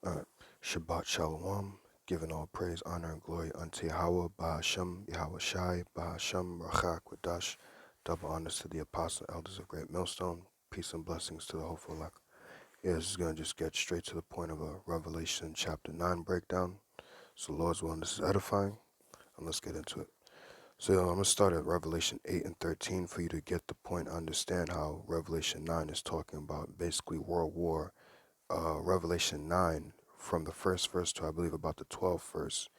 Alright. Shabbat Shalom, giving all praise, honor, and glory unto Yahweh, Bahashem, Yahweh Shai, Bahashem, Rachak, Wadash. Double honors to the apostles and elders of Great Millstone. Peace and blessings to the hopeful elect. Yeah, this is going to just get straight to the point of a Revelation chapter 9 breakdown. So, Lord's willing, this is edifying, and let's get into it. So, I'm going to start at Revelation 8 and 13 for you to get the point, understand how Revelation 9 is talking about basically World War. Revelation 9, from the first verse to I believe about the 12th verse,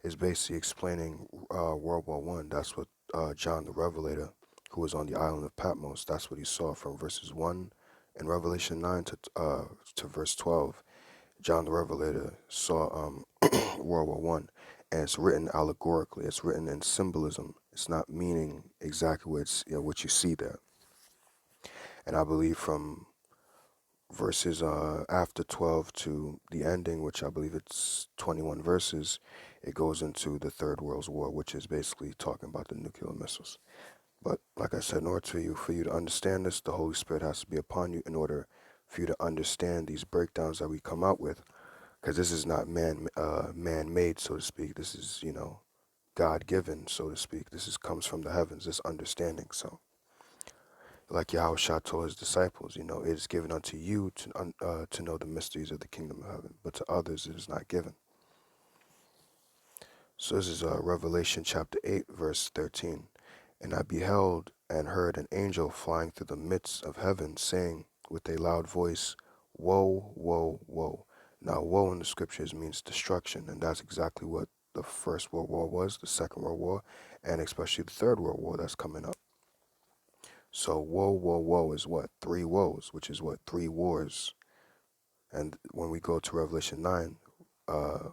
is basically explaining World War One. That's what John the Revelator, who was on the island of Patmos, that's what he saw from verses 1 in Revelation 9 to verse 12. John the Revelator saw World War One, and it's written allegorically. It's written in symbolism. It's not meaning exactly what you see there. And I believe from verses after 12 to the ending, which I believe it's 21 verses, it goes into the Third World War, which is basically talking about the nuclear missiles. But like I said, in order for you to understand this, the Holy Spirit has to be upon you in order for you to understand these breakdowns that we come out with, because this is not man-made, so to speak. This is, God-given, so to speak. Comes from the heavens, this understanding. So like Yahushua told his disciples, it is given unto you to know the mysteries of the kingdom of heaven, but to others it is not given. So this is Revelation chapter 8, verse 13. And I beheld and heard an angel flying through the midst of heaven, saying with a loud voice, Woe, woe, woe. Now, woe in the scriptures means destruction, and that's exactly what the First World War was, the Second World War, and especially the Third World War that's coming up. So woe, woe, woe is what? Three woes, which is what? Three wars. And when we go to Revelation 9, uh,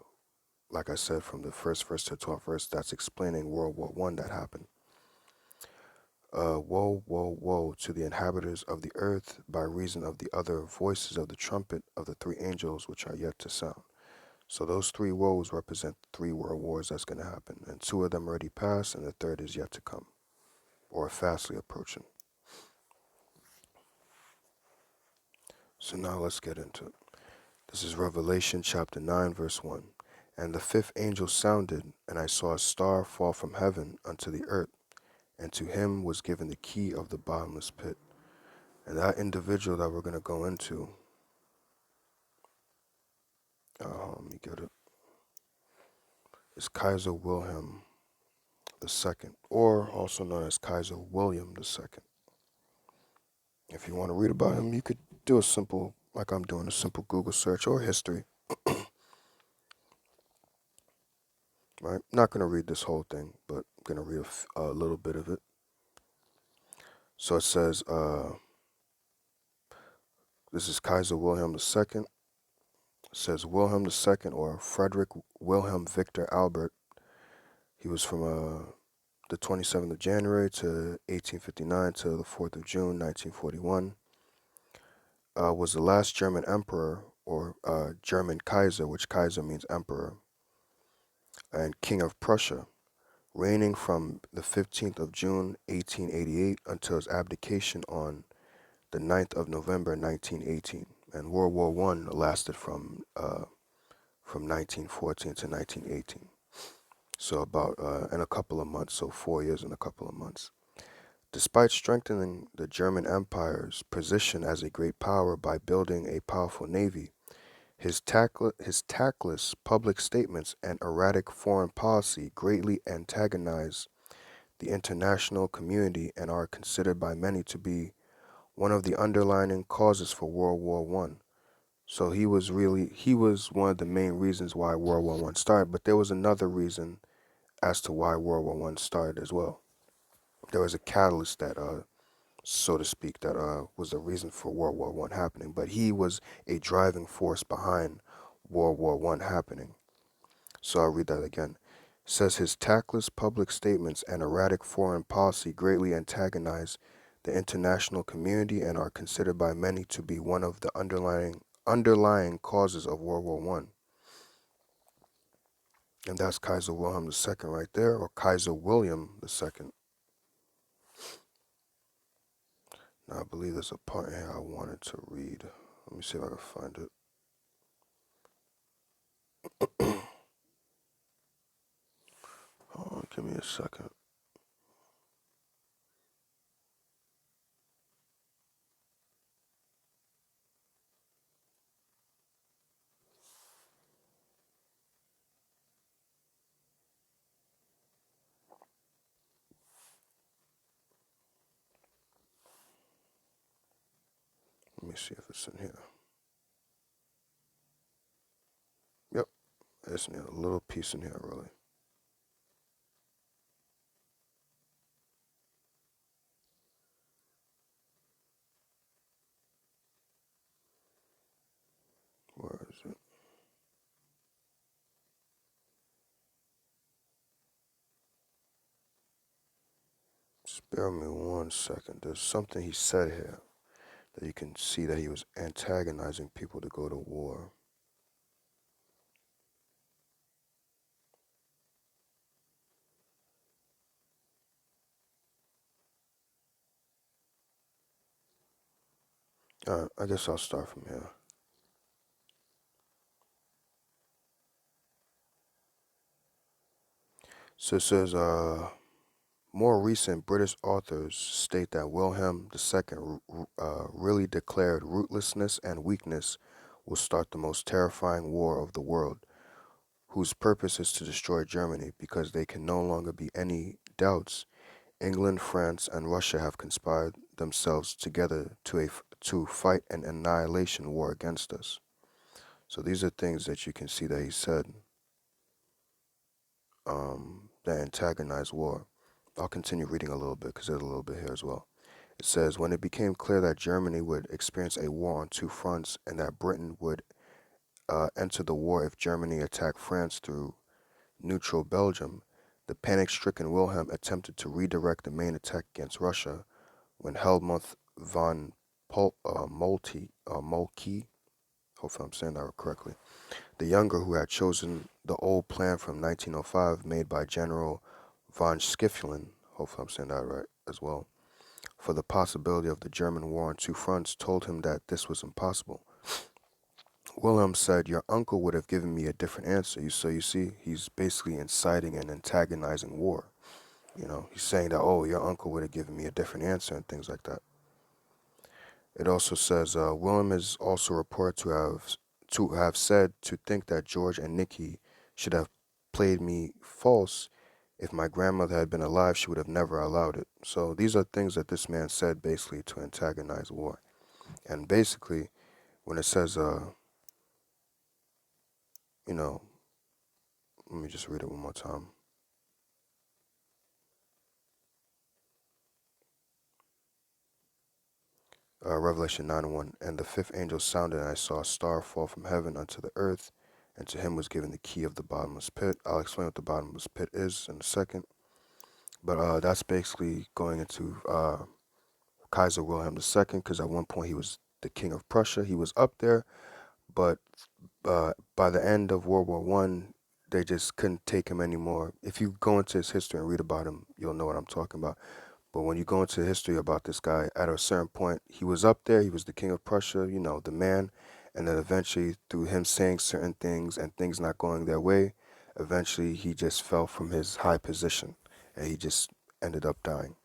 like I said, from the first verse to the 12th verse, that's explaining World War One that happened. Woe, woe, woe to the inhabitants of the earth by reason of the other voices of the trumpet of the three angels which are yet to sound. So those three woes represent three world wars that's going to happen. And two of them already passed, and the third is yet to come, or fastly approaching. So now let's get into it. This is Revelation chapter 9, verse 1. And the fifth angel sounded, and I saw a star fall from heaven unto the earth, and to him was given the key of the bottomless pit. And that individual that we're going to go into, let me get it, is Kaiser Wilhelm II, or also known as Kaiser William II. If you want to read about him, you could do a simple, like I'm doing, a simple Google search or history. Right? Not going to read this whole thing, but I'm going to read a little bit of it. So it says, this is Kaiser Wilhelm II. It says Wilhelm II, or Frederick Wilhelm Victor Albert. He was from the 27th of January to 1859 to the 4th of June 1941. Was the last German emperor, or German Kaiser, which Kaiser means emperor, and king of Prussia, reigning from the 15th of June 1888 until his abdication on the 9th of November 1918. And World War One lasted from 1914 to 1918. So about in a couple of months, so 4 years and a couple of months. Despite strengthening the German Empire's position as a great power by building a powerful navy, his tactless public statements and erratic foreign policy greatly antagonize the international community and are considered by many to be one of the underlying causes for World War One. So he was one of the main reasons why World War One started, but there was another reason as to why World War One started as well. There was a catalyst that, so to speak, that was the reason for World War One happening. But he was a driving force behind World War One happening. So I'll read that again. It says his tactless public statements and erratic foreign policy greatly antagonize the international community and are considered by many to be one of the underlying causes of World War One. And that's Kaiser Wilhelm II right there, or Kaiser William II. Now I believe there's a part here I wanted to read. Let me see if I can find it. Give me a second. Let me see if it's in here. Yep, it's in here. A little piece in here, really. Where is it? Spare me 1 second. There's something he said here that you can see that he was antagonizing people to go to war. I guess I'll start from here. So it says, more recent British authors state that Wilhelm II really declared rootlessness and weakness will start the most terrifying war of the world, whose purpose is to destroy Germany because there can no longer be any doubts. England, France, and Russia have conspired themselves together to fight an annihilation war against us. So these are things that you can see that he said that antagonize war. I'll continue reading a little bit because there's a little bit here as well. It says, when it became clear that Germany would experience a war on two fronts and that Britain would enter the war if Germany attacked France through neutral Belgium, the panic-stricken Wilhelm attempted to redirect the main attack against Russia when Helmuth von Moltke, hopefully I'm saying that correctly, the younger, who had chosen the old plan from 1905 made by General von Schieffelin, hopefully I'm saying that right as well, for the possibility of the German war on two fronts, told him that this was impossible. Wilhelm said, your uncle would have given me a different answer. So you see, he's basically inciting and antagonizing war. You know, he's saying that, oh, your uncle would have given me a different answer and things like that. It also says, Wilhelm is also reported to have said to think that George and Nikki should have played me false. If my grandmother had been alive, she would have never allowed it. So these are things that this man said basically to antagonize war. And basically, when it says, you know, let me just read it one more time. Revelation 9:1. And the fifth angel sounded, and I saw a star fall from heaven unto the earth, and to him was given the key of the bottomless pit. I'll explain what the bottomless pit is in a second. But that's basically going into Kaiser Wilhelm II, because at one point he was the king of Prussia. He was up there, but by the end of World War One, they just couldn't take him anymore. If you go into his history and read about him, you'll know what I'm talking about. But when you go into history about this guy, at a certain point, he was up there. He was the king of Prussia, you know, the man. And then eventually, through him saying certain things and things not going their way, eventually he just fell from his high position, and he just ended up dying.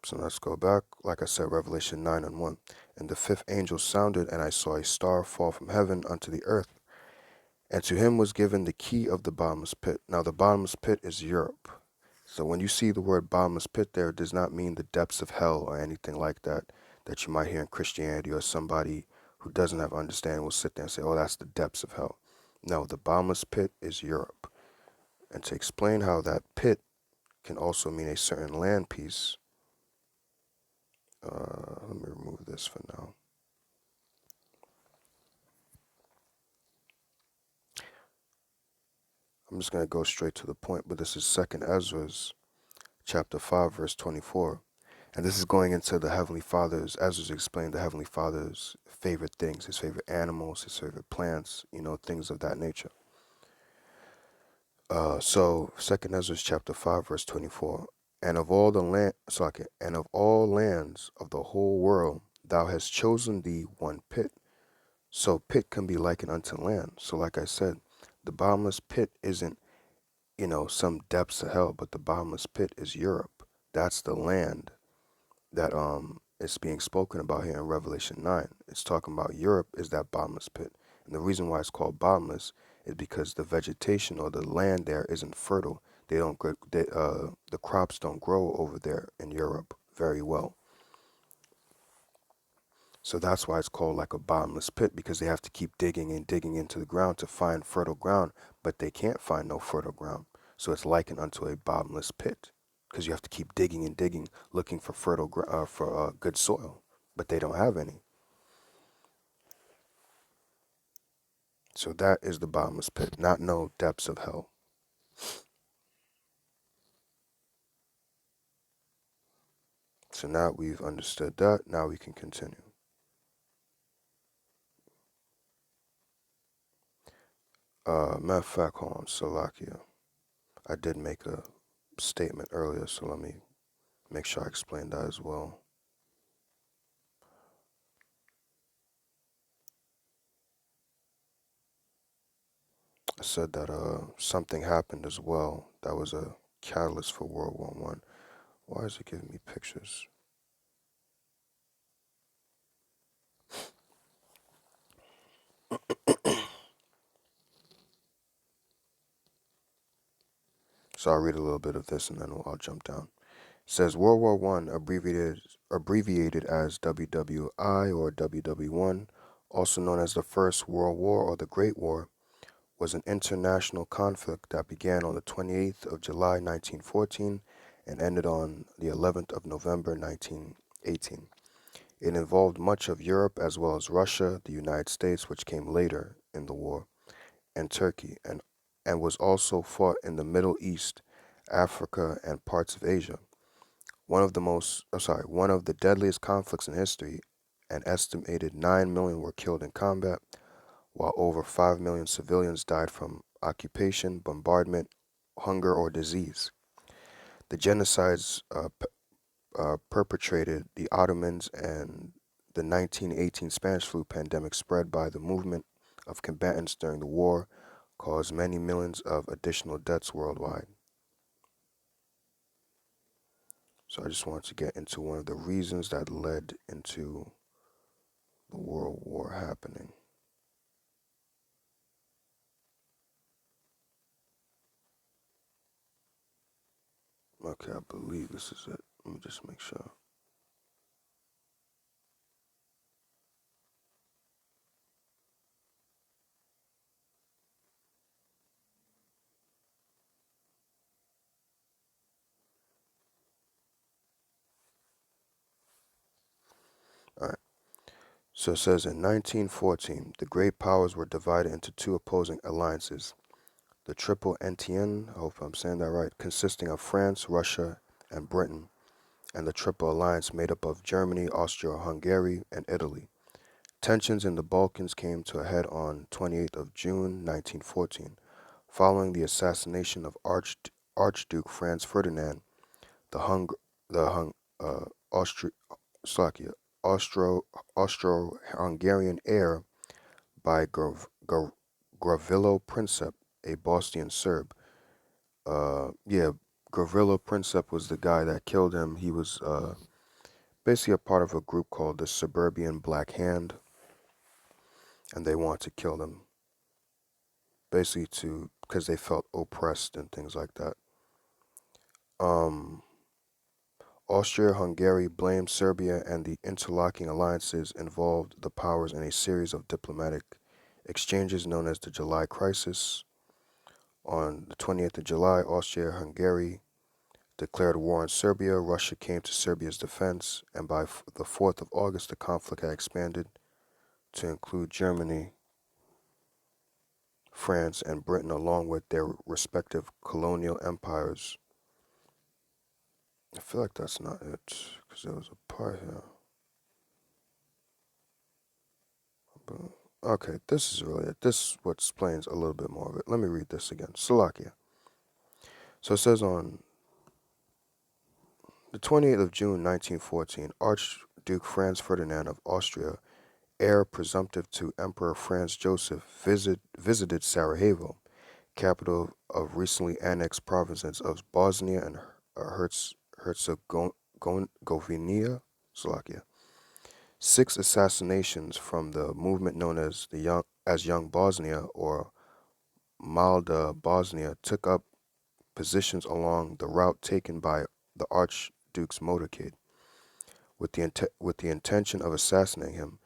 So let's go back. Like I said, Revelation 9:1. And the fifth angel sounded, and I saw a star fall from heaven unto the earth. And to him was given the key of the bottomless pit. Now, the bottomless pit is Europe. So when you see the word bottomless pit there, it does not mean the depths of hell or anything like that that you might hear in Christianity, or somebody who doesn't have understanding will sit there and say, oh, that's the depths of hell. No, the bottomless pit is Europe. And to explain how that pit can also mean a certain land piece, let me remove this for now. I'm just going to go straight to the point, but this is 2nd Ezra's chapter 5, verse 24. And this is going into the Heavenly Father's, Ezra's explained the Heavenly Father's favorite things, his favorite animals, his favorite plants, you know, things of that nature. So 2nd Ezra's chapter 5, verse 24. And of all lands of the whole world, thou hast chosen thee one pit, So pit can be likened unto land. So like I said, the bottomless pit isn't, some depths of hell, but the bottomless pit is Europe. That's the land that is being spoken about here in Revelation 9. It's talking about Europe is that bottomless pit. And the reason why it's called bottomless is because the vegetation or the land there isn't fertile. They don't the crops don't grow over there in Europe very well. So that's why it's called like a bottomless pit, because they have to keep digging and digging into the ground to find fertile ground, but they can't find no fertile ground. So it's likened unto a bottomless pit, because you have to keep digging and digging, looking for for good soil, but they don't have any. So that is the bottomless pit, not no depths of hell. So now we've understood that. Now we can continue. Matter of fact, hold on, Salakia. I did make a statement earlier, so let me make sure I explain that as well. I said that something happened as well that was a catalyst for World War One. Why is it giving me pictures? So I'll read a little bit of this and then I'll jump down. It says World War One, abbreviated as WWI or WW1, also known as the First World War or the Great War, was an international conflict that began on the 28th of July 1914 and ended on the 11th of November 1918. It involved much of Europe as well as Russia, the United States, which came later in the war, and Turkey, and was also fought in the Middle East, Africa, and parts of Asia. One of the deadliest conflicts in history. An estimated 9 million were killed in combat, while over 5 million civilians died from occupation, bombardment, hunger, or disease. The genocides perpetrated the Ottomans and the 1918 Spanish flu pandemic spread by the movement of combatants during the war caused many millions of additional deaths worldwide. So I just wanted to get into one of the reasons that led into the World War happening. Okay, I believe this is it. Let me just make sure. All right. So it says in 1914, the great powers were divided into two opposing alliances. The Triple Entente, I hope I'm saying that right, consisting of France, Russia, and Britain, and the Triple Alliance made up of Germany, Austria-Hungary, and Italy. Tensions in the Balkans came to a head on 28th of June 1914, following the assassination of Archduke Franz Ferdinand, the Hung, the Hung, Austri, Slovakia, Austro-Hungarian heir by Gavrilo Princip, a Bosnian Serb. Yeah, Gavrilo Princip was the guy that killed him. He was basically a part of a group called the Suburban Black Hand, and they wanted to kill him, basically because they felt oppressed and things like that. Um, Austria-Hungary blamed Serbia, and the interlocking alliances involved the powers in a series of diplomatic exchanges known as the July Crisis. On the 20th of July, Austria-Hungary declared war on Serbia. Russia came to Serbia's defense, and by the 4th of August, the conflict had expanded to include Germany, France, and Britain, along with their respective colonial empires. I feel like that's not it, because there was a part here. But, okay, this is really it. This is what explains a little bit more of it. Let me read this again. Slovakia. So it says on the 28th of June 1914, Archduke Franz Ferdinand of Austria heir presumptive to Emperor Franz Joseph, visited Sarajevo, capital of recently annexed provinces of Bosnia and Herzegovina, Slovakia. 6 assassinations from the movement known as Young Bosnia or Malda Bosnia took up positions along the route taken by the Archduke's motorcade, with the intention of assassinating him.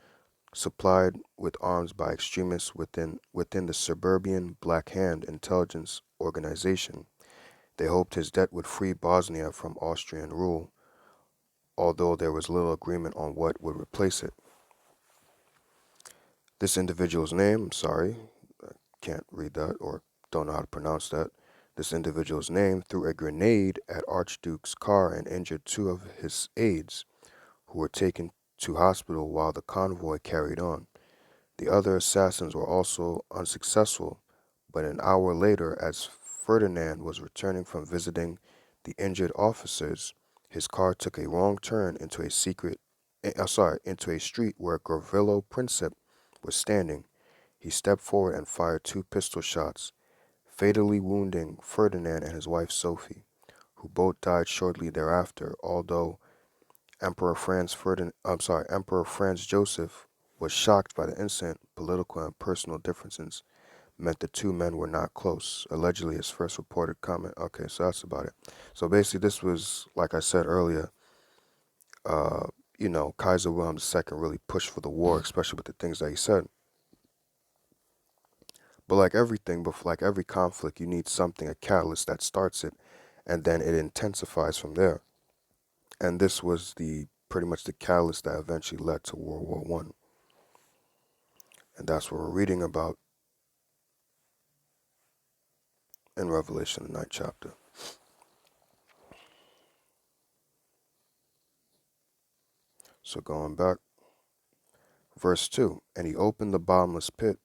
Supplied with arms by extremists within the Serbian Black Hand intelligence organization, they hoped his death would free Bosnia from Austrian rule, although there was little agreement on what would replace it. This individual's name, I'm sorry, I can't read that or don't know how to pronounce that. This individual's name threw a grenade at Archduke's car and injured 2 of his aides, who were taken to hospital while the convoy carried on. The other assassins were also unsuccessful, but an hour later, as Ferdinand was returning from visiting the injured officers, his car took a wrong turn into into a street where Gavrilo Princip was standing. He stepped forward and fired 2 pistol shots, fatally wounding Ferdinand and his wife Sophie, who both died shortly thereafter, although Emperor Franz Joseph was shocked by the incident. Political and personal differences meant the 2 men were not close. Allegedly, his first reported comment. Okay, so that's about it. So basically, this was, like I said earlier, uh, Kaiser Wilhelm II really pushed for the war, especially with the things that he said. But like everything, like every conflict, you need something, a catalyst that starts it, and then it intensifies from there. And this was pretty much the catalyst that eventually led to World War One. And that's what we're reading about in Revelation, the 9th chapter. So going back, verse 2, and he opened the bottomless pit,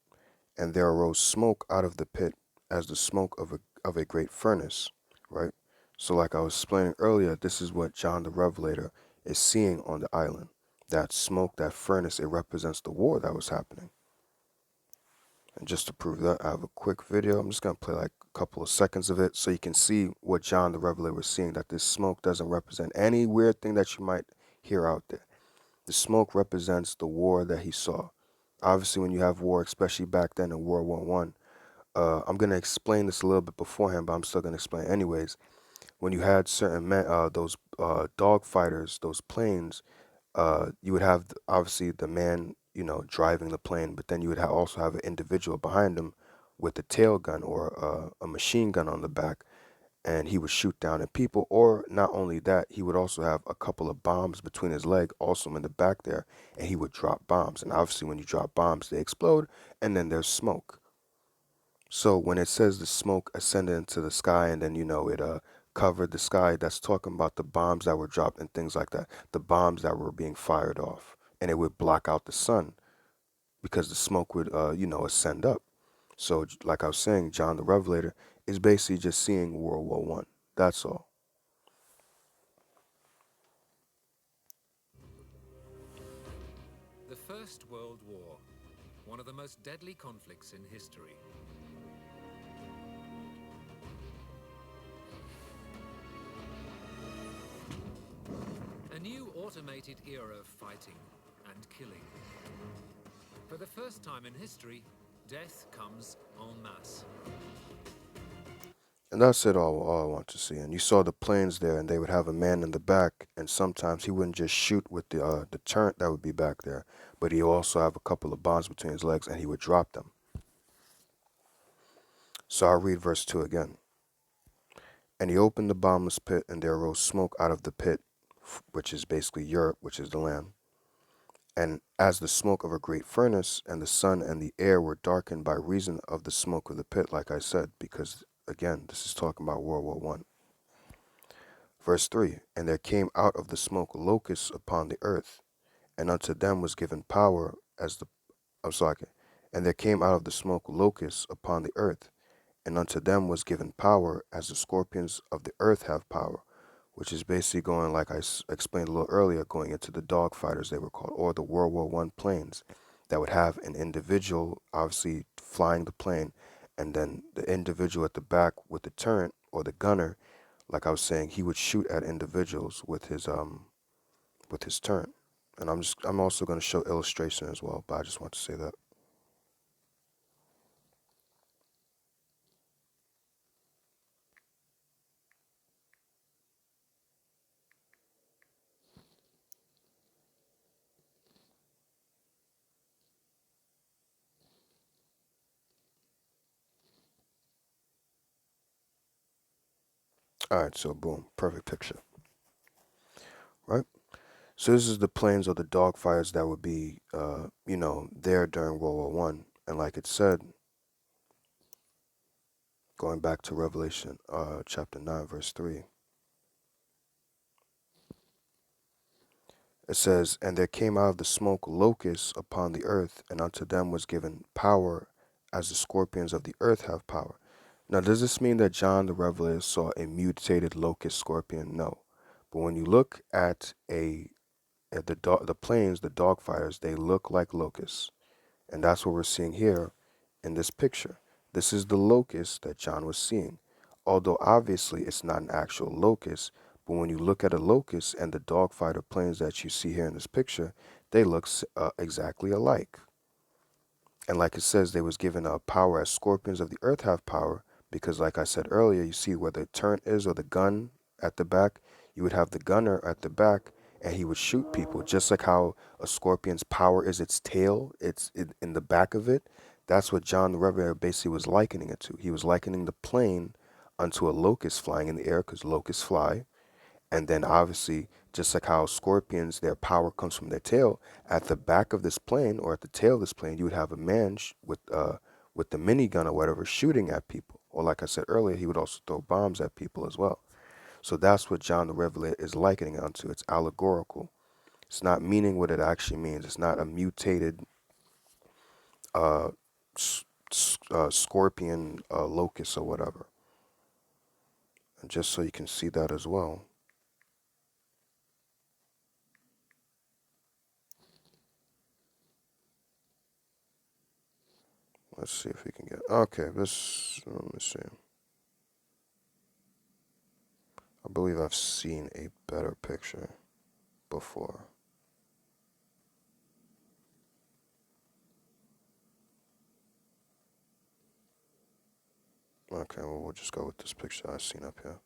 and there arose smoke out of the pit as the smoke of a great furnace, right? So like I was explaining earlier, this is what John the Revelator is seeing on the island. That smoke, that furnace, it represents the war that was happening. And just to prove that, I have a quick video. I'm just going to play like a couple of seconds of it so you can see what John the Revelator was seeing, that this smoke doesn't represent any weird thing that you might hear out there. The smoke represents the war that he saw. Obviously, when you have war, especially back then in World War One, I'm going to explain this a little bit beforehand, but I'm still going to explain it anyways. When you had certain men, those dog fighters, those planes, you would have obviously the man, driving the plane, but then you would also have an individual behind him with a tail gun or a machine gun on the back, and he would shoot down at people. Or not only that, he would also have a couple of bombs between his leg, also in the back there, and he would drop bombs. And obviously, when you drop bombs, they explode, and then there's smoke. So when it says the smoke ascended into the sky, and then it covered the sky, that's talking about the bombs that were dropped and things like that, the bombs that were being fired off, and it would block out the sun because the smoke would ascend up. So like I was saying, John the Revelator is basically just seeing World War One. That's all. The First World War, one of the most deadly conflicts in history. A new automated era of fighting and killing. For the first time in history, death comes en masse. And that's it, all I want to see. And you saw the planes there, and they would have a man in the back, and sometimes he wouldn't just shoot with the turret that would be back there, but he also have a couple of bombs between his legs, and he would drop them. So I'll read verse 2 again. And he opened the bottomless pit, and there arose smoke out of the pit, which is basically Europe, which is the land. And as the smoke of a great furnace, and the sun and the air were darkened by reason of the smoke of the pit, like I said, because again, this is talking about World War One. Verse 3, and there came out of the smoke locusts upon the earth, and unto them was given power as the, I'm sorry, and there came out of the smoke locusts upon the earth, and unto them was given power as the scorpions of the earth have power, which is basically going, like I explained a little earlier, going into the dog fighters, they were called, or the World War One planes. that would have an individual obviously flying the plane, and then the individual at the back with the turret or the gunner, like I was saying, he would shoot at individuals with his turret. And I'm also going to show illustration as well, but I just want to say that. All right, so boom, perfect picture, right? So this is the planes or the dogfires that would be, there during World War I, and like it said, going back to Revelation, chapter 9, verse 3, it says, "And there came out of the smoke locusts upon the earth, and unto them was given power, as the scorpions of the earth have power." Now, does this mean that John the Revelator saw a mutated locust scorpion? No, but when you look at the planes, the dogfires, they look like locusts. And that's what we're seeing here in this picture. This is the locust that John was seeing. Although obviously it's not an actual locust, but when you look at a locust and the dogfighter planes that you see here in this picture, they look exactly alike. And like it says, they was given a power as scorpions of the earth have power, because like I said earlier, you see where the turret is or the gun at the back, you would have the gunner at the back and he would shoot people, just like how a scorpion's power is its tail, in the back of it. That's what John the Revelator basically was likening it to. He was likening the plane unto a locust flying in the air, because locusts fly. And then obviously, just like how scorpions, their power comes from their tail, at the back of this plane or at the tail of this plane, you would have a man with the minigun or whatever shooting at people. Or like I said earlier, he would also throw bombs at people as well. So that's what John the Revelator is likening it onto. It's allegorical. It's not meaning what it actually means. It's not a mutated uh, scorpion locust or whatever. And just so you can see that as well. Let's see if we can get. Okay, let me see. I believe I've seen a better picture before. Okay, well, we'll just go with this picture I've seen up here.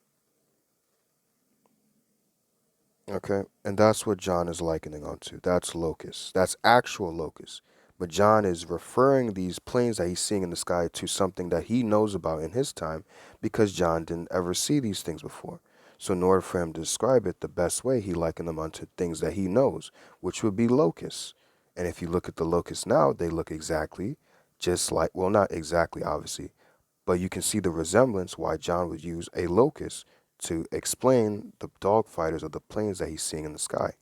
Okay, and that's what John is likening onto. That's locusts. That's actual locusts. But John is referring these planes that he's seeing in the sky to something that he knows about in his time, because John didn't ever see these things before. So in order for him to describe it the best way, he likened them unto things that he knows, which would be locusts. And if you look at the locusts now, they look exactly just like, well, not exactly, obviously, but you can see the resemblance why John would use a locust to explain the dog fighters or the planes that he's seeing in the sky.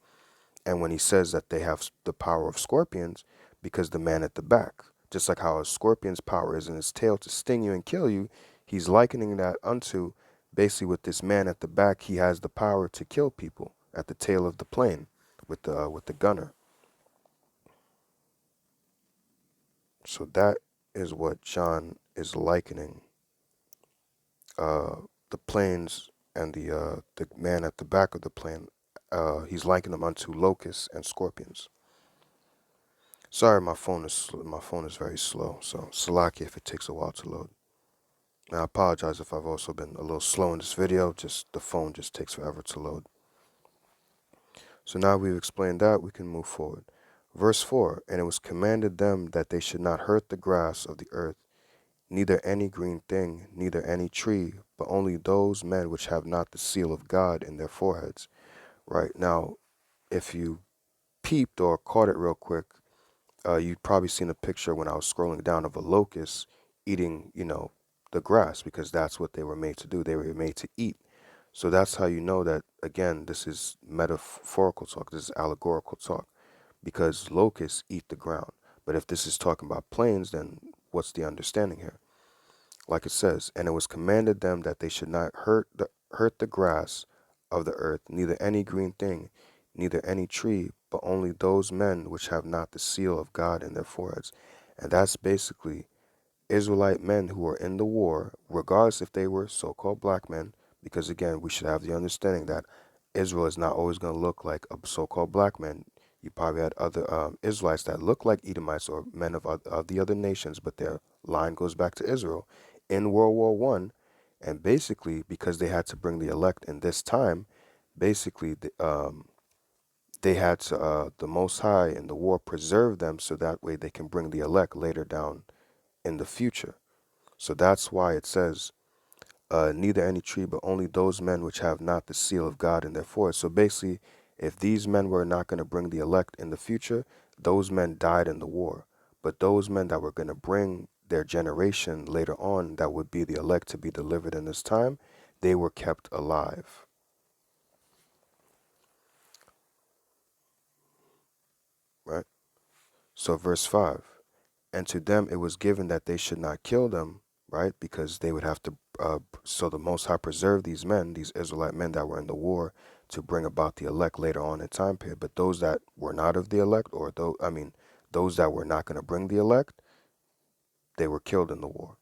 And when he says that they have the power of scorpions, because the man at the back, just like how a scorpion's power is in his tail to sting you and kill you, he's likening that unto basically with this man at the back, he has the power to kill people at the tail of the plane with the gunner. So that is what John is likening uh, the planes and the man at the back of the plane. He's likening them unto locusts and scorpions. Sorry, my phone is very slow, so Salaki if it takes a while to load. And I apologize if I've also been a little slow in this video. Just the phone just takes forever to load. So now we've explained that, we can move forward. Verse 4, "And it was commanded them that they should not hurt the grass of the earth, neither any green thing, neither any tree, but only those men which have not the seal of God in their foreheads." Right now, if you peeped or caught it real quick, you'd probably seen a picture when I was scrolling down of a locust eating, the grass, because that's what they were made to do. They were made to eat. So that's how you know that, again, this is metaphorical talk. This is allegorical talk, because locusts eat the ground. But if this is talking about planes, then what's the understanding here? Like it says, "And it was commanded them that they should not hurt the grass of the earth, neither any green thing, neither any tree, but only those men which have not the seal of God in their foreheads. And that's basically Israelite men who were in the war, regardless if they were so-called black men, because again, we should have the understanding that Israel is not always going to look like a so-called black man. You probably had other Israelites that look like Edomites or men of the other nations, but their line goes back to Israel in World War One, and basically because they had to bring the elect in this time, basically they had to the Most High in the war preserve them so that way they can bring the elect later down in the future. So that's why it says, neither any tree, but only those men which have not the seal of God in their foreheads. So basically, if these men were not going to bring the elect in the future, those men died in the war. But those men that were going to bring their generation later on, that would be the elect to be delivered in this time, they were kept alive. Right? So verse 5. And to them it was given that they should not kill them, right? Because they would have to, so the Most High preserved these men, these Israelite men that were in the war, to bring about the elect later on in time period. But those that were not of the elect, or those that were not going to bring the elect, they were killed in the war.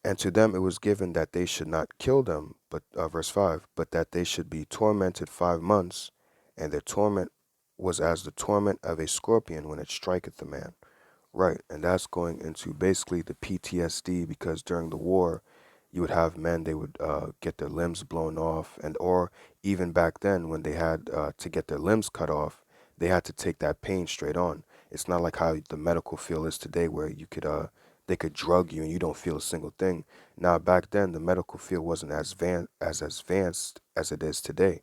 And to them it was given that they should not kill them, but verse 5, but that they should be tormented 5 months, and their torment was as the torment of a scorpion when it striketh a man. Right, and that's going into basically the PTSD, because during the war, you would have men, they would get their limbs blown off, and or even back then when they had to get their limbs cut off, they had to take that pain straight on. It's not like how the medical field is today, where you could they could drug you and you don't feel a single thing. Now back then, the medical field wasn't as advanced as it is today.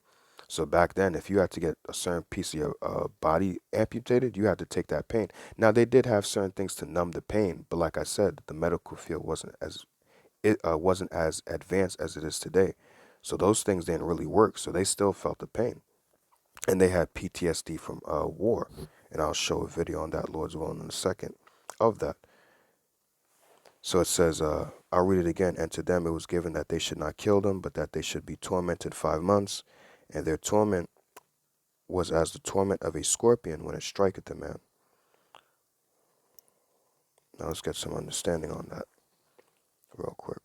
So back then, if you had to get a certain piece of your body amputated, you had to take that pain. Now they did have certain things to numb the pain, but like I said, the medical field wasn't as advanced as it is today. So those things didn't really work. So they still felt the pain, and they had PTSD from war. And I'll show a video on that, Lord's willing, in a second, of that. So it says, I'll read it again. And to them it was given that they should not kill them, but that they should be tormented 5 months, and their torment was as the torment of a scorpion when it striketh a man. Now let's get some understanding on that real quick.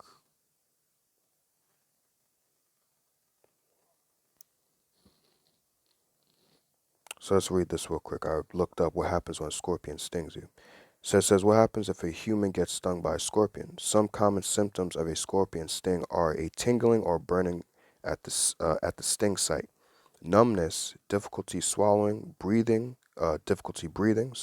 So let's read this real quick. I looked up what happens when a scorpion stings you. So it says, what happens if a human gets stung by a scorpion? Some common symptoms of a scorpion sting are a tingling or burning at the sting site, numbness, difficulty swallowing, difficulty breathing,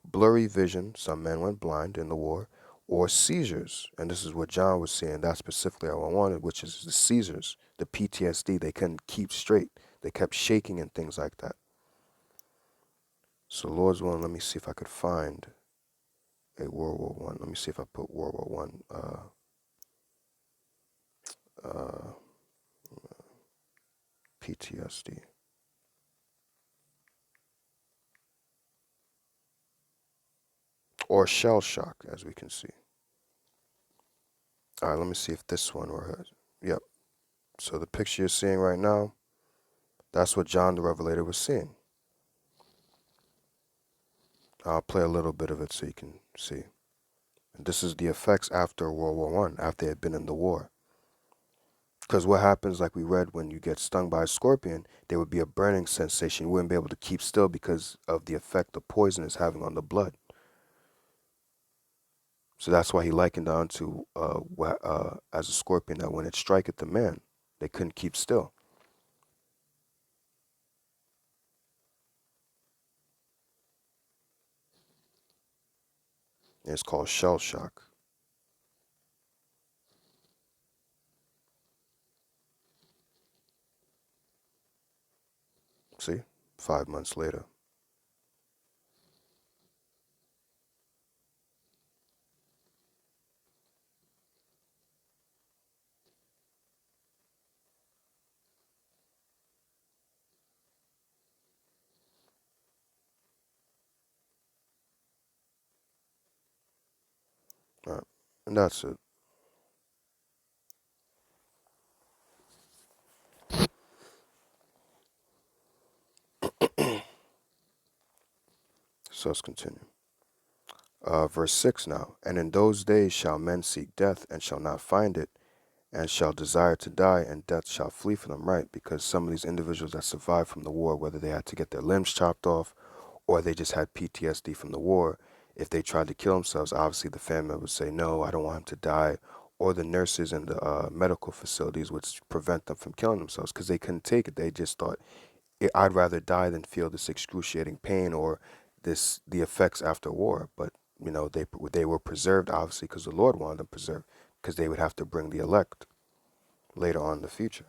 blurry vision, some men went blind in the war, or seizures. And this is what John was saying. That's specifically what I wanted, which is the seizures, the PTSD. They couldn't keep straight. They kept shaking and things like that. So Lord's willing, let me see if I could find a World War One. Let me see if I put World War One PTSD or shell shock, as we can see. All right, let me see if this one or hers. Yep. So the picture you're seeing right now, that's what John the Revelator was seeing. I'll play a little bit of it so you can see. And this is the effects after World War One, after they had been in the war. Because what happens, like we read, when you get stung by a scorpion, there would be a burning sensation. You wouldn't be able to keep still because of the effect the poison is having on the blood. So that's why he likened on to as a scorpion, that when it striketh the man, they couldn't keep still. And it's called shell shock. See, 5 months later. All right. And that's it. So let's continue. Verse 6 now. And in those days shall men seek death, and shall not find it, and shall desire to die, and death shall flee from them, right? Because some of these individuals that survived from the war, whether they had to get their limbs chopped off, or they just had PTSD from the war, if they tried to kill themselves, obviously the family would say, no, I don't want him to die. Or the nurses in the medical facilities would prevent them from killing themselves because they couldn't take it. They just thought, I'd rather die than feel this excruciating pain or the effects after war. But they were preserved obviously because the Lord wanted them preserved, because they would have to bring the elect later on in the future.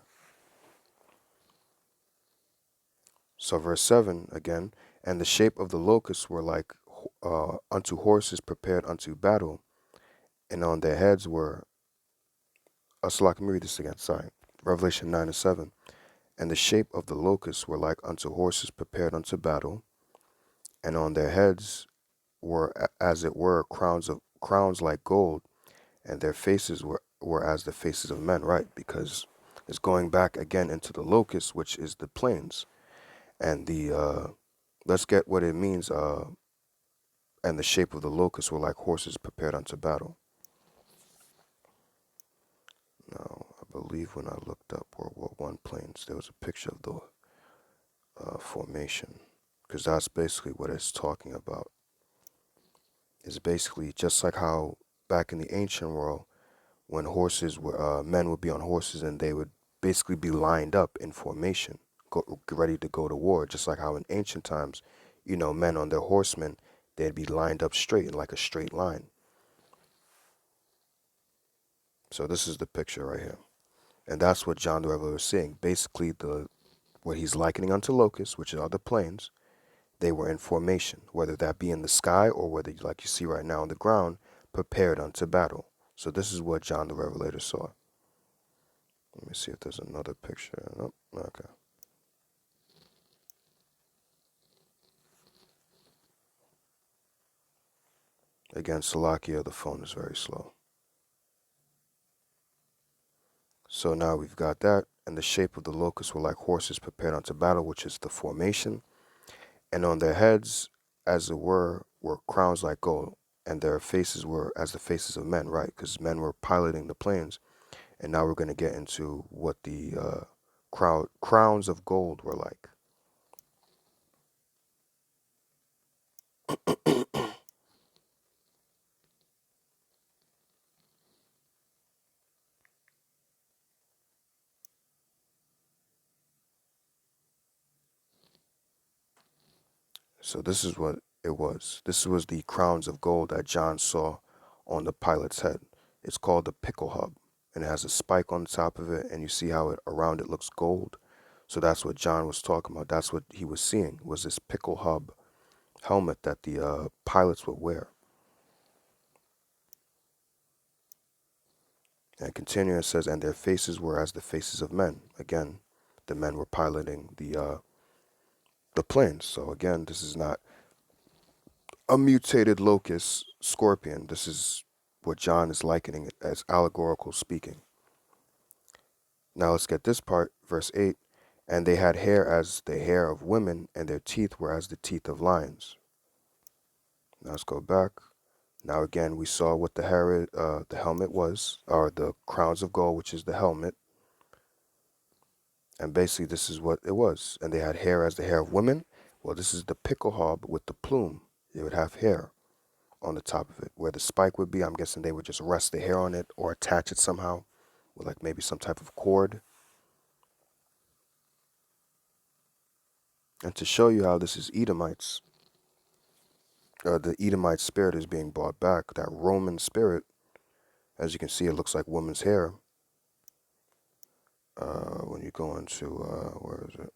So verse 7 again, and the shape of the locusts were like unto horses prepared unto battle, and on their heads were, so let me read this again, sorry. Revelation 9:7. And the shape of the locusts were like unto horses prepared unto battle, and on their heads were as it were crowns like gold, and their faces were as the faces of men, right? Because it's going back again into the locusts, which is the plains. And let's get what it means, and the shape of the locusts were like horses prepared unto battle. Now, I believe when I looked up World War I planes, there was a picture of the formation, because that's basically what it's talking about. It's basically just like how back in the ancient world, when horses were, men would be on horses and they would basically be lined up in formation, ready to go to war. Just like how in ancient times, men on their horsemen, they'd be lined up straight in like a straight line. So this is the picture right here. And that's what John the Revelator is seeing. Basically, what he's likening unto locusts, which are the plains, they were in formation, whether that be in the sky or whether, like you see right now on the ground, prepared unto battle. So this is what John the Revelator saw. Let me see if there's another picture. Nope. Okay. Again, Salakia, the phone is very slow. So now we've got that, and the shape of the locusts were like horses prepared unto battle, which is the formation. And on their heads, as it were crowns like gold, and their faces were as the faces of men, right? Because men were piloting the planes. And now we're going to get into what the crowns of gold were like. So this is what it was. This was the crowns of gold that John saw on the pilot's head. It's called the pickle hub, and it has a spike on the top of it, and you see how around it looks gold. So that's what John was talking about. That's what he was seeing, was this pickle hub helmet that the pilots would wear. And continuing, it says, and their faces were as the faces of men. Again, the men were piloting the planes. So again, this is not a mutated locust scorpion. This is what John is likening it as allegorical speaking. Now let's get this part, verse 8. And they had hair as the hair of women, and their teeth were as the teeth of lions. Now let's go back. Now again, we saw what the helmet was, or the crowns of gold, which is the helmet. And basically this is what it was. And they had hair as the hair of women. Well, this is the pickle hub with the plume. They would have hair on the top of it. Where the spike would be, I'm guessing they would just rest the hair on it or attach it somehow with like maybe some type of cord. And to show you how this is Edomites, the Edomite spirit is being brought back. That Roman spirit, as you can see, it looks like woman's hair. When you go into, where is it?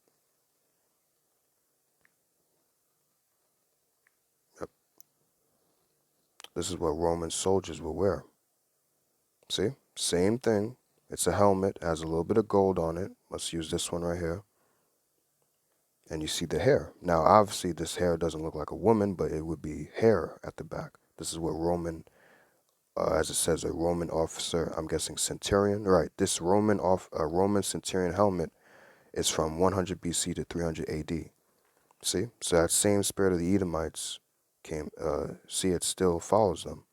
Yep. This is what Roman soldiers will wear. See? Same thing. It's a helmet, has a little bit of gold on it. Let's use this one right here. And you see the hair. Now, obviously, this hair doesn't look like a woman, but it would be hair at the back. This is what Roman, as it says, a Roman officer, I'm guessing centurion. Right, this Roman centurion helmet is from 100 BC to 300 AD. See? So that same spirit of the Edomites came, see, it still follows them.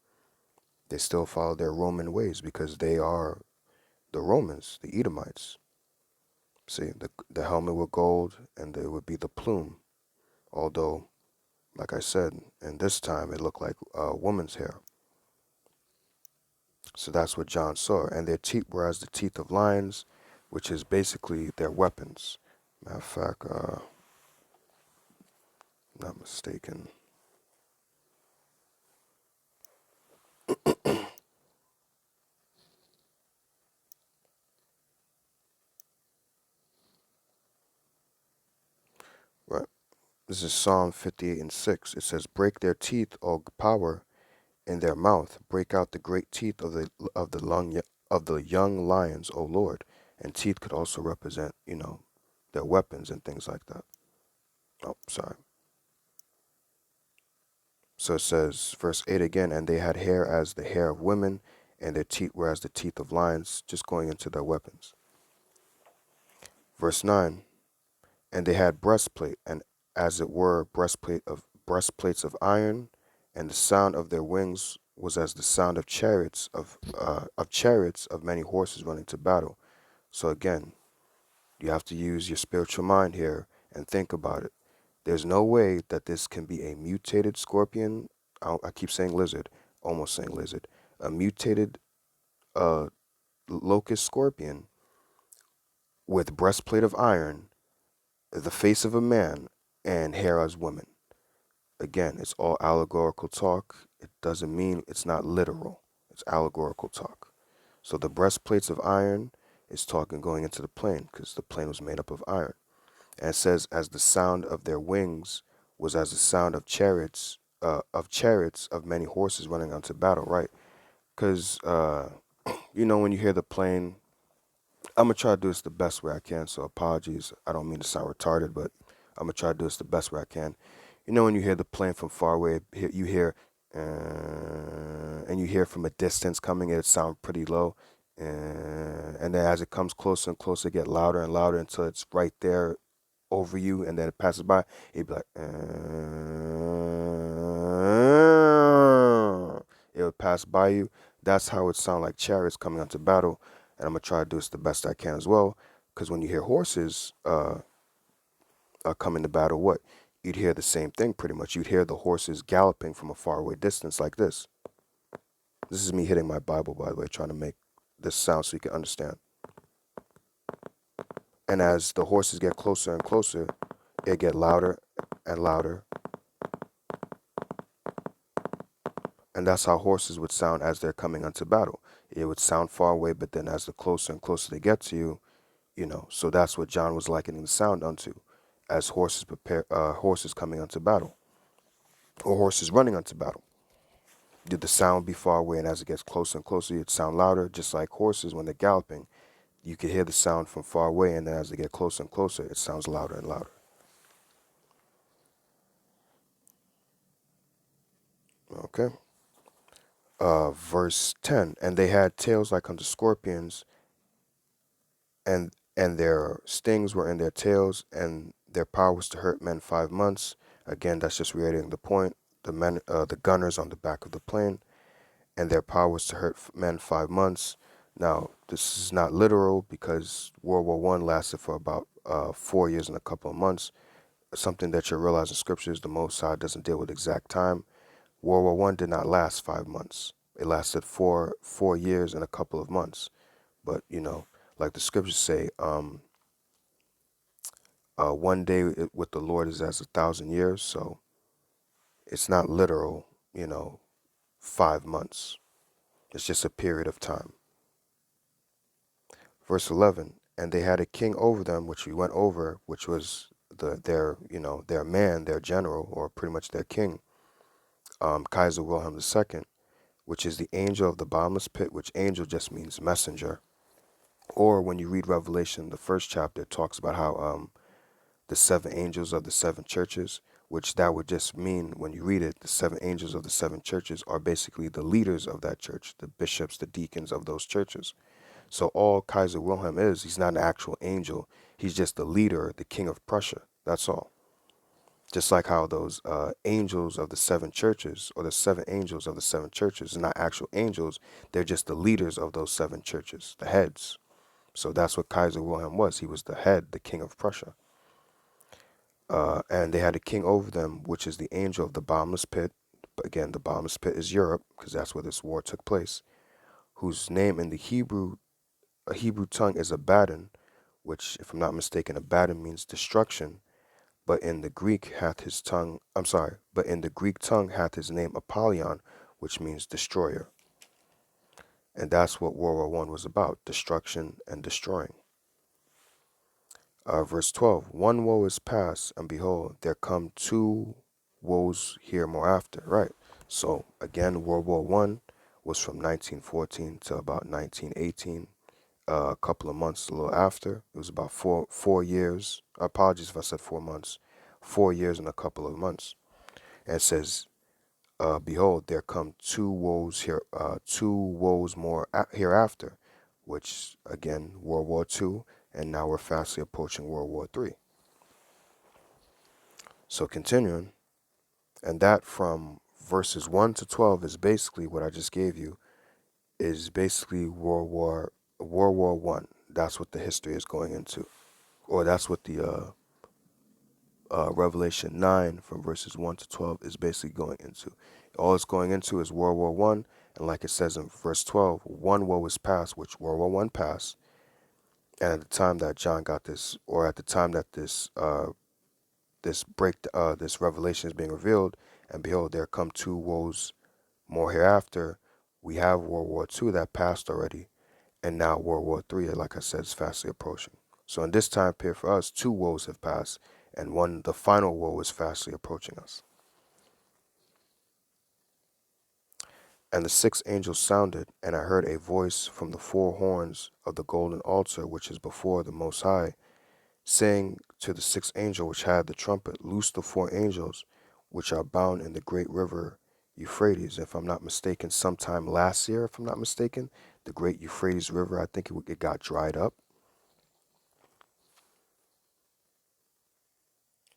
They still follow their Roman ways because they are the Romans, the Edomites. See, the helmet with gold, and there would be the plume. Although, like I said, in this time it looked like a woman's hair. So that's what John saw. And their teeth were as the teeth of lions, which is basically their weapons. Matter of fact, not mistaken. Right. This is Psalm 58 and 6. It says, "Break their teeth, O power, in their mouth. Break out the great teeth of the young lions, O Lord." And teeth could also represent, their weapons and things like that. Oh, sorry. So it says, verse 8 again, "And they had hair as the hair of women, and their teeth were as the teeth of lions," just going into their weapons. Verse 9, "And they had breastplate, and as it were breastplates of iron, and the sound of their wings was as the sound of chariots of many horses running to battle." So again, you have to use your spiritual mind here and think about it. There's no way that this can be a mutated scorpion. I keep saying lizard, almost saying lizard. A mutated uh, locust scorpion with breastplate of iron, the face of a man, and hair as women. Again, it's all allegorical talk. It doesn't mean it's not literal. It's allegorical talk. So the breastplates of iron is talking going into the plane because the plane was made up of iron. And it says, "As the sound of their wings was as the sound of chariots of many horses running onto battle," right? Because, when you hear the plane, I'm going to try to do this the best way I can. So apologies. I don't mean to sound retarded, but I'm going to try to do this the best way I can. When you hear the plane from far away, you hear, and you hear from a distance coming, it sound pretty low. And then as it comes closer and closer, it get louder and louder until it's right there over you, and then it passes by. It'd be like, it would pass by you. That's how it sound like chariots coming onto battle. And I'm gonna try to do this the best I can as well, because when you hear horses coming to battle, what you'd hear the same thing pretty much. You'd hear the horses galloping from a faraway distance like this. This is me hitting my Bible, by the way, trying to make this sound so you can understand. And as the horses get closer and closer, it get louder and louder. And that's how horses would sound as they're coming onto battle. It would sound far away, but then as the closer and closer they get to you, so that's what John was likening the sound unto, as horses coming onto battle, or horses running onto battle. Did the sound be far away, and as it gets closer and closer, it'd sound louder, just like horses when they're galloping. You could hear the sound from far away, and then as they get closer and closer, it sounds louder and louder. Okay. Verse 10, "And they had tails like unto scorpions, and their stings were in their tails, and their power was to hurt men 5 months." Again, that's just reiterating the point. The gunners on the back of the plane, and their power was to hurt men 5 months. Now, this is not literal because World War I lasted for about 4 years and a couple of months. Something that you realize in scriptures, the Most High doesn't deal with exact time. World War I did not last 5 months. It lasted 4 years and a couple of months. But, like the scriptures say, one day with the Lord is as 1,000 years. So it's not literal, 5 months. It's just a period of time. Verse 11, "And they had a king over them," which we went over, which was their man, their general, or pretty much their king, Kaiser Wilhelm II, which is the angel of the bottomless pit, which angel just means messenger. Or when you read Revelation, the first chapter, it talks about how the 7 angels of the 7 churches, which that would just mean, when you read it, the 7 angels of the 7 churches are basically the leaders of that church, the bishops, the deacons of those churches. So all Kaiser Wilhelm is, he's not an actual angel. He's just the leader, the king of Prussia. That's all. Just like how those angels of the seven churches, or the seven angels of the seven churches, are not actual angels, they're just the leaders of those seven churches, the heads. So that's what Kaiser Wilhelm was. He was the head, the king of Prussia. And they had a king over them, which is the angel of the bottomless pit. But again, the bottomless pit is Europe, because that's where this war took place, whose name in the Hebrew tongue is Abaddon, which, if I'm not mistaken, Abaddon means destruction. But in the Greek but in the Greek tongue hath his name Apollyon, which means destroyer. And that's what World War One was about, destruction and destroying. Verse 12, one woe is past, and behold, there come two woes here more after. Right. So again, World War One was from 1914 to about 1918. A couple of months a little after. It was about four years. Apologies if I said 4 months. 4 years and a couple of months. And it says, behold, there come two woes here, two woes more hereafter, which again, World War II, and now we're fastly approaching World War III. So continuing, and that from verses 1 to 12 is basically what I just gave you, is basically World War One. That's what the history is going into, or that's what the Revelation 9 from verses 1 to 12 is basically going into. All it's going into is World War One, and like it says in verse 12, one woe is past, which World War One passed. And at the time that John got this, or at the time that this revelation is being revealed, and behold, there come two woes more hereafter. We have World War II that passed already, and now World War III, like I said, is fastly approaching. So in this time period for us, two woes have passed, and the final woe is fastly approaching us. And the sixth angel sounded, and I heard a voice from the four horns of the golden altar which is before the Most High, saying to the sixth angel which had the trumpet, loose the four angels which are bound in the great river Euphrates. If I'm not mistaken, sometime last year, if I'm not mistaken, the great Euphrates River, I think it got dried up.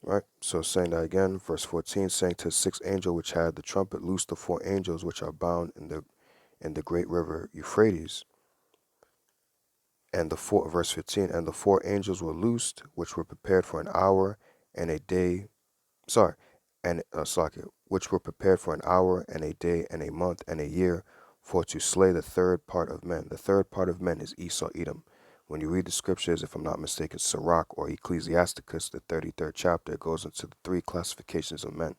Right, so saying that again, verse 14, saying to the sixth angel which had the trumpet, loose the four angels which are bound in the great river Euphrates. And verse 15, and the four angels were loosed, which were prepared for an hour and a day, which were prepared for an hour and a day and a month and a year, for to slay the third part of men. The third part of men is Esau, Edom. When you read the scriptures, if I'm not mistaken, Sirach or Ecclesiasticus, the 33rd chapter, it goes into the three classifications of men.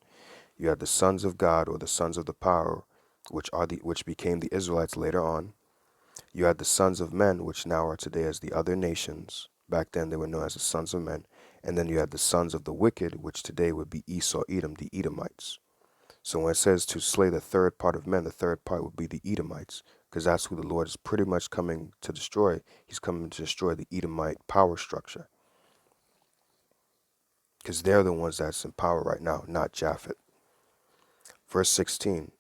You have the sons of God, or the sons of the power, which became the Israelites later on. You had the sons of men, which now are today as the other nations. Back then they were known as the sons of men. And then you had the sons of the wicked, which today would be Esau, Edom, the Edomites. So when it says to slay the third part of men, the third part would be the Edomites, because that's who the Lord is pretty much coming to destroy. He's coming to destroy the Edomite power structure, because they're the ones that's in power right now, not Japhet. Verse 16,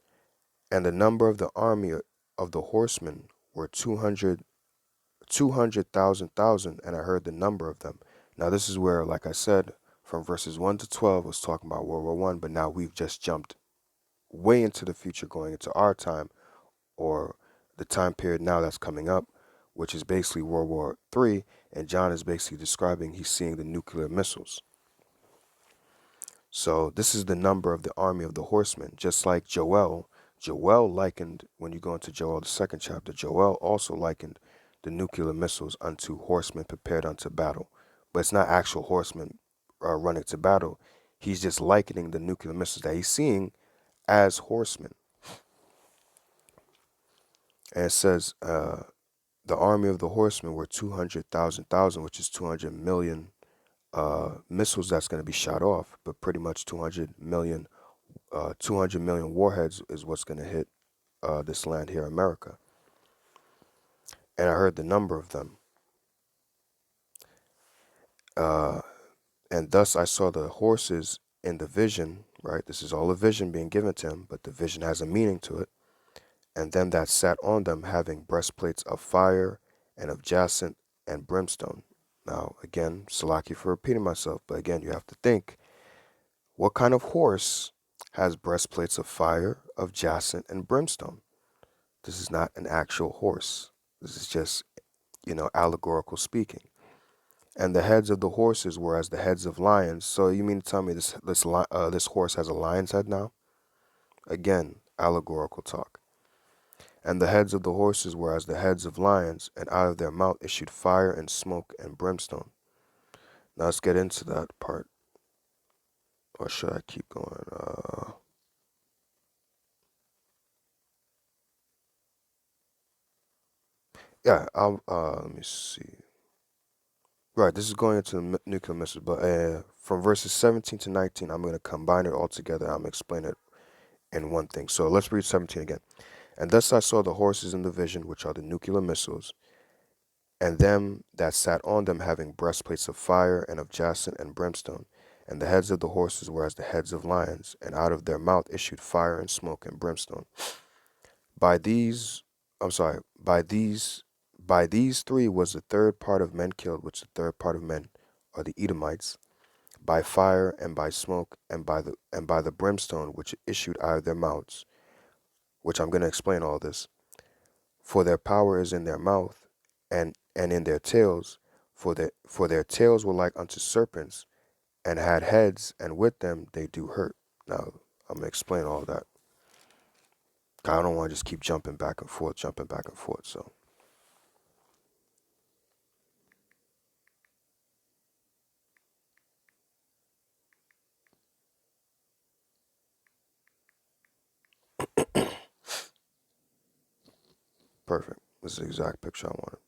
and the number of the army of the horsemen were 200,000, and I heard the number of them. Now this is where, like I said, from verses 1 to 12 was talking about World War One, but now we've just jumped way into the future, going into our time, or the time period now that's coming up, which is basically World War III, and John is basically describing he's seeing the nuclear missiles. So this is the number of the army of the horsemen, just like Joel likened, when you go into Joel, the second chapter, Joel also likened the nuclear missiles unto horsemen prepared unto battle. But it's not actual horsemen running to battle. He's just likening the nuclear missiles that he's seeing as horsemen. And it says, the army of the horsemen were 200,000, which is 200 million missiles that's going to be shot off, but pretty much 200 million warheads is what's going to hit this land here, America. And I heard the number of them. And thus I saw the horses in the vision, right? This is all a vision being given to him, but the vision has a meaning to it. And them that sat on them having breastplates of fire and of jacinth and brimstone. Now, again, Salaki for repeating myself, but again, you have to think, What kind of horse has breastplates of fire, of jacinth, and brimstone? This is not an actual horse. This is just, allegorical speaking. And the heads of the horses were as the heads of lions. So you mean to tell me this horse has a lion's head now? Again, allegorical talk. And the heads of the horses were as the heads of lions, and out of their mouth issued fire and smoke and brimstone. Now let's get into that part. Or should I keep going? Yeah, let me see. Right, this is going into the nuclear missiles, but from verses 17 to 19, I'm going to combine it all together. I'm going to explain it in one thing. So let's read 17 again. And thus I saw the horses in the vision, which are the nuclear missiles, and them that sat on them having breastplates of fire and of jacinth and brimstone. And the heads of the horses were as the heads of lions, and out of their mouth issued fire and smoke and brimstone. By these, I'm sorry, by these three was the third part of men killed, which the third part of men are the Edomites, by fire and by smoke and by the brimstone which issued out of their mouths, which I'm going to explain all this. For their power is in their mouth, and in their tails, for their tails were like unto serpents, and had heads, and with them they do hurt. Now I'm gonna explain all that. I don't want to just keep jumping back and forth, So perfect. This is the exact picture I wanted.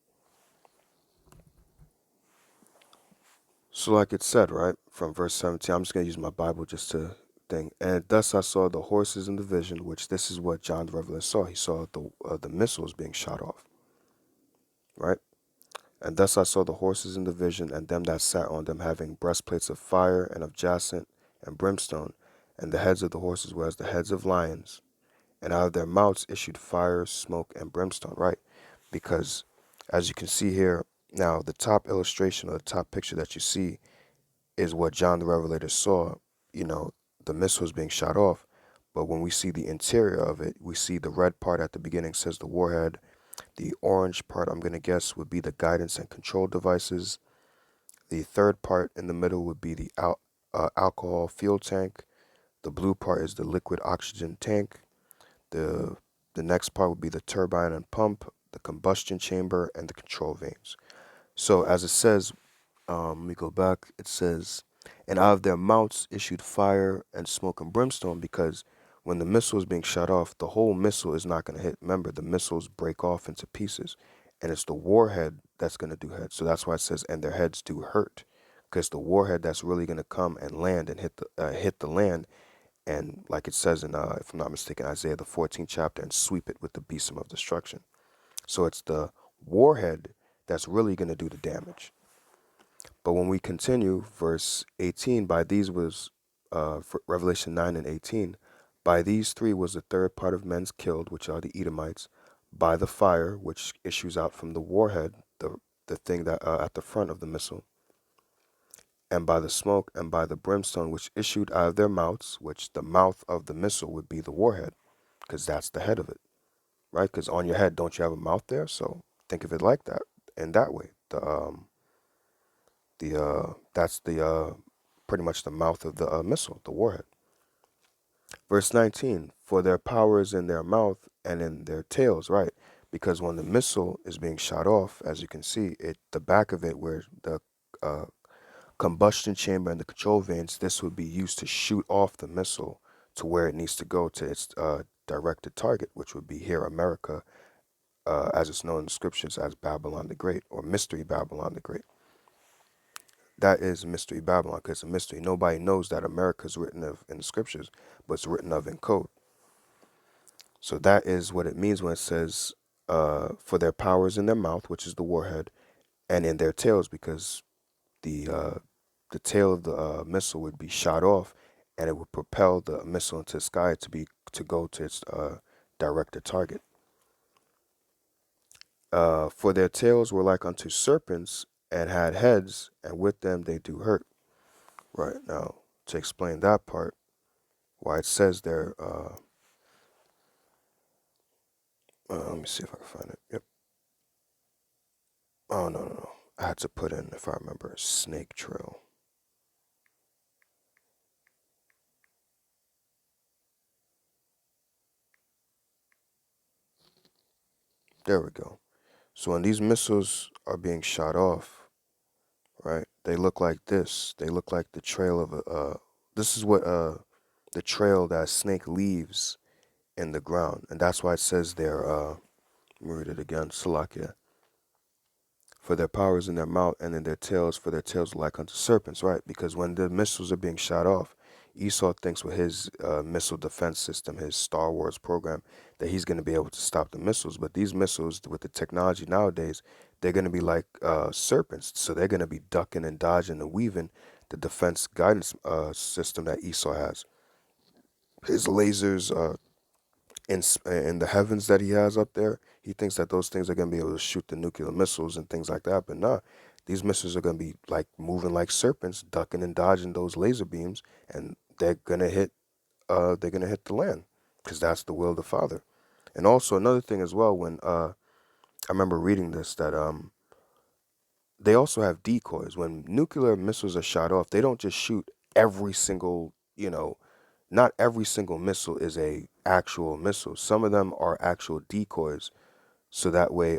So like it said, right, from verse 17, I'm just gonna use my Bible just to thing. And thus I saw the horses in the vision, which this is what John the Revelator saw. He saw the missiles being shot off, right? And thus I saw the horses in the vision, and them that sat on them having breastplates of fire and of jacinth and brimstone, and the heads of the horses were as the heads of lions, and out of their mouths issued fire, smoke, and brimstone, right? Because as you can see here, now the top illustration or the top picture that you see is what John the Revelator saw, the missiles being shot off. But when we see the interior of it, we see the red part at the beginning says the warhead. The orange part, I'm going to guess, would be the guidance and control devices. The third part in the middle would be the alcohol fuel tank. The blue part is the liquid oxygen tank. The the next part would be the turbine and pump, the combustion chamber, and the control vanes. So as it says, let me go back. It says, and out of their mouths issued fire and smoke and brimstone, because when the missile is being shot off, the whole missile is not going to hit. Remember, the missiles break off into pieces, and it's the warhead that's going to do heads. So that's why it says, and their heads do hurt, because the warhead that's really going to come and land and hit the land, and like it says in, if I'm not mistaken, Isaiah the 14th chapter, and sweep it with the besom of destruction. So it's the warhead that's really going to do the damage. But when we continue, verse 18, by these was, Revelation 9 and 18, by these three was the third part of men's killed, which are the Edomites, by the fire, which issues out from the warhead, the thing that at the front of the missile, and by the smoke, and by the brimstone, which issued out of their mouths, which the mouth of the missile would be the warhead, because that's the head of it, right? Because on your head, don't you have a mouth there? So think of it like that, in that way. That's the pretty much the mouth of the missile, the warhead. Verse 19, for their power is in their mouth and in their tails, right? Because when the missile is being shot off, as you can see, the back of it where the uh, combustion chamber and the control vanes, this would be used to shoot off the missile to where it needs to go to its directed target, which would be here, America, as it's known in the scriptures as Babylon the Great, or Mystery Babylon the Great. That is Mystery Babylon, because it's a mystery. Nobody knows that America is written of in the scriptures, but it's written of in code. So that is what it means when it says, for their powers in their mouth, which is the warhead, and in their tails, because the tail of the missile would be shot off, and it would propel the missile into the sky to go to its directed target. For their tails were like unto serpents, and had heads, and with them they do hurt. Right now, to explain that part, why it says there, let me see if I can find it. Yep. Oh, no, no, no. I had to put in, if I remember, snake trail. There we go. So when these missiles are being shot off, right, they look like this. They look like the trail of this is what, the trail that a snake leaves in the ground. And that's why it says there, let me read it again, Salakia. For their power is in their mouth and in their tails, for their tails are like unto serpents, right? Because when the missiles are being shot off, Esau thinks with his missile defense system, his Star Wars program, that he's going to be able to stop the missiles. But these missiles, with the technology nowadays, they're going to be like serpents. So they're going to be ducking and dodging and weaving the defense guidance system that Esau has. His lasers, in the heavens that he has up there, he thinks that those things are going to be able to shoot the nuclear missiles and things like that. But nah, these missiles are going to be like moving like serpents, ducking and dodging those laser beams, and they're going to hit. They're going to hit the land because that's the will of the Father. And also another thing as well, when I remember reading this, that they also have decoys. When nuclear missiles are shot off, they don't just shoot every single, not every single missile is a actual missile. Some of them are actual decoys, so that way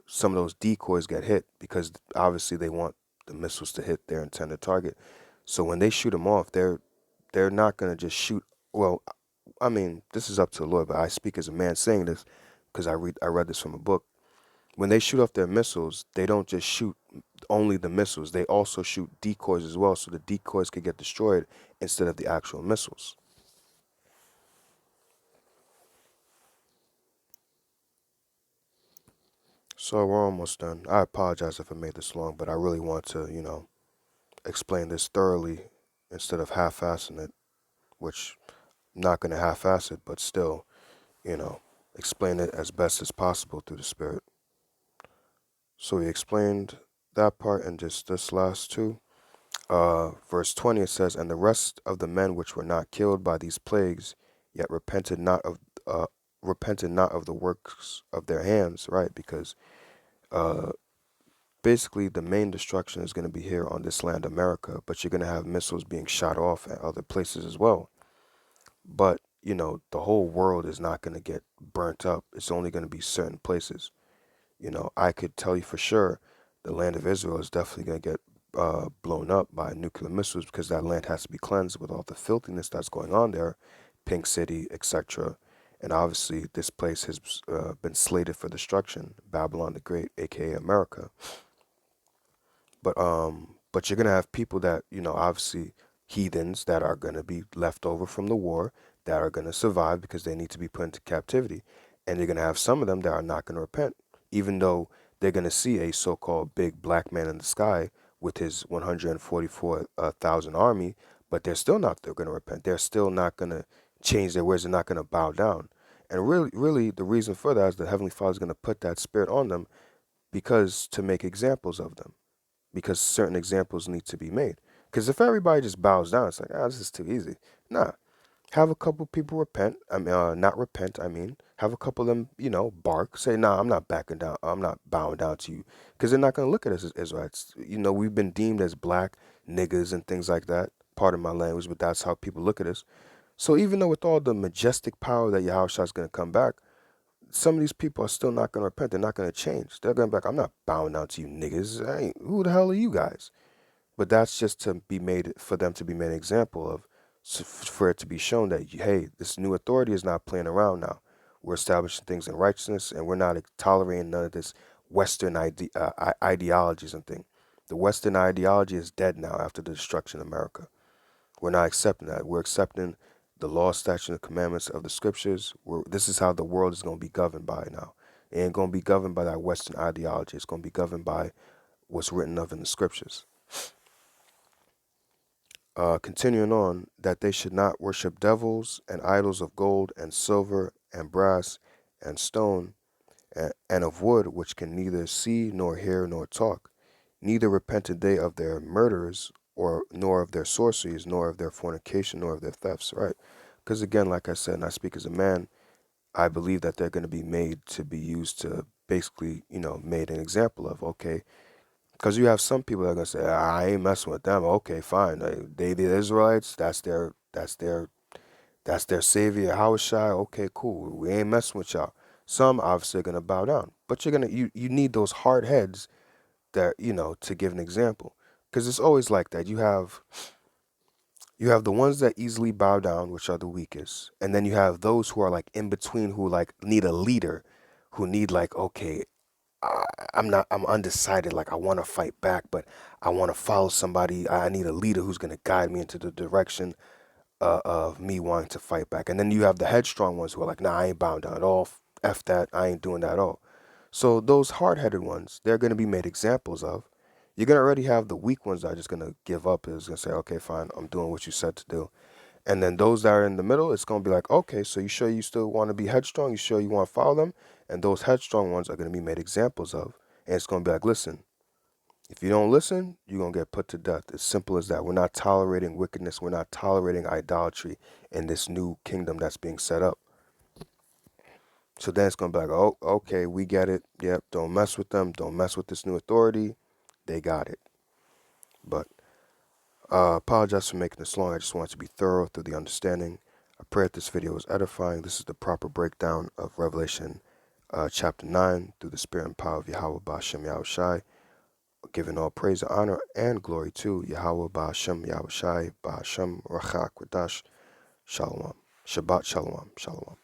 some of those decoys get hit because obviously they want the missiles to hit their intended target. So when they shoot them off, they're not gonna just shoot. Well, I mean, this is up to the Lord, but I speak as a man saying this because I read this from a book. When they shoot off their missiles, they don't just shoot only the missiles. They also shoot decoys as well, so the decoys could get destroyed instead of the actual missiles. So we're almost done. I apologize if I made this long, but I really want to, explain this thoroughly instead of half-assing it, which I'm not going to half-ass it, but still, you know, explain it as best as possible through the Spirit. So we explained that part and just this last two. Verse 20, it says, "And the rest of the men which were not killed by these plagues, yet repented not of the works of their hands," right? Because uh, basically the main destruction is going to be here on this land, America, but you're going to have missiles being shot off at other places as well. But, the whole world is not going to get burnt up. It's only going to be certain places. I could tell you for sure the land of Israel is definitely going to get blown up by nuclear missiles because that land has to be cleansed with all the filthiness that's going on there, Pink City, etc. And obviously, this place has been slated for destruction, Babylon the Great, aka America. But you're gonna have people that, obviously heathens that are gonna be left over from the war that are gonna survive because they need to be put into captivity. And you're gonna have some of them that are not gonna repent, even though they're gonna see a so-called big black man in the sky with his 144,000 army, but they're gonna repent. They're still not gonna change their ways. They're not gonna bow down. And really, really, the reason for that is the Heavenly Father is gonna put that spirit on them because to make examples of them because certain examples need to be made. Because if everybody just bows down, it's like, this is too easy. Nah, have a couple people repent. I mean, not repent. I mean, have a couple of them, bark. Say, nah, I'm not backing down. I'm not bowing down to you. Because they're not going to look at us as Israelites. We've been deemed as black niggas and things like that. Pardon my language, but that's how people look at us. So even though with all the majestic power that Yahushua is going to come back, some of these people are still not going to repent. They're not going to change. They're going to be like, I'm not bowing down to you niggas. Who the hell are you guys? But that's just to be made for them to be made an example of, for it to be shown that, hey, this new authority is not playing around now. We're establishing things in righteousness, and we're not tolerating none of this Western ideologies and things. The Western ideology is dead now after the destruction of America. We're not accepting that. We're accepting the law, statute, and commandments of the scriptures. This is how the world is going to be governed by now. It ain't going to be governed by that Western ideology. It's going to be governed by what's written of in the scriptures. Continuing on, that they should not worship devils and idols of gold and silver and brass and stone and of wood, which can neither see nor hear nor talk. Neither repented they of their murders or nor of their sorceries, nor of their fornication, nor of their thefts, right? Because again, like I said, and I speak as a man, I believe that they're going to be made to be used to basically, made an example of. Okay, because you have some people that are going to say, I ain't messing with them. Okay, fine. They the Israelites. That's their savior. Hawashai. Okay, cool. We ain't messing with y'all. Some obviously are going to bow down, but you need those hard heads that to give an example, because it's always like that. You have the ones that easily bow down, which are the weakest, and then you have those who are like in between, who like need a leader, who need like, okay, I'm undecided, like I want to fight back, but I want to follow somebody. I need a leader who's going to guide me into the direction of me wanting to fight back. And then you have the headstrong ones who are like, nah, I ain't bound down at all. F that, I ain't doing that at all. So those hard-headed ones, they're going to be made examples of. You're going to already have the weak ones that are just going to give up. Is going to say, okay, fine, I'm doing what you said to do. And then those that are in the middle, it's going to be like, okay, so you sure you still want to be headstrong? You sure you want to follow them? And those headstrong ones are going to be made examples of. And it's going to be like, listen, if you don't listen, you're going to get put to death. As simple as that. We're not tolerating wickedness. We're not tolerating idolatry in this new kingdom that's being set up. So then it's going to be like, oh, okay, we get it. Yep, don't mess with them. Don't mess with this new authority. They got it. But apologize for making this long. I just want it to be thorough through the understanding. I pray that this video was edifying. This is the proper breakdown of Revelation chapter 9 through the spirit and power of Yahweh Ba'ashem Yahushai, giving all praise, honor, and glory to Yahweh Ba'ashem Yahushai Ba'ashem Rachak Wadash Shalom. Shabbat Shalom. Shalom.